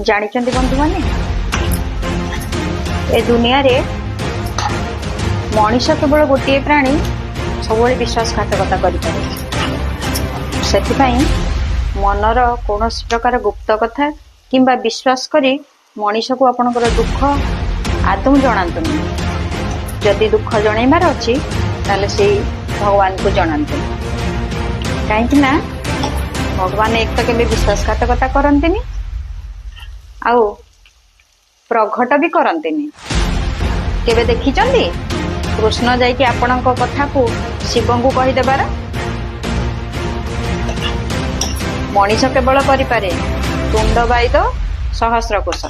ଜାଣିଛନ୍ତି ବନ୍ଧୁ ମାନେ ଏ ଦୁନିଆରେ ମଣିଷ କେବଳ ଗୋଟିଏ ପ୍ରାଣୀ ସବୁବେଳେ ବିଶ୍ୱାସଘାତକତା କରିପାରେ। ସେଥିପାଇଁ ମନର କୌଣସି ପ୍ରକାର ଗୁପ୍ତ କଥା କିମ୍ବା ବିଶ୍ୱାସ କରି ମଣିଷକୁ ଆପଣଙ୍କର ଦୁଃଖ ଆଦୌ ଜଣାନ୍ତୁନି। ଯଦି ଦୁଃଖ ଜଣେଇବାର ଅଛି ତାହେଲେ ସେଇ ଭଗବାନଙ୍କୁ ଜଣାନ୍ତୁ। କାହିଁକି ନା ଭଗବାନ ଏକ ତ କେବେ ବିଶ୍ୱାସଘାତକତା କରନ୍ତିନି ଆଉ ପ୍ରଘଟ ବି କରନ୍ତିନି। କେବେ ଦେଖିଛନ୍ତି କୃଷ୍ଣ ଯାଇକି ଆପଣଙ୍କ କଥାକୁ ଶିବଙ୍କୁ କହିଦେବାର? ମଣିଷ କେବଳ କରିପାରେ ତୁଣ୍ଡ ବାଇଦ ସହସ୍ର କୋଶ।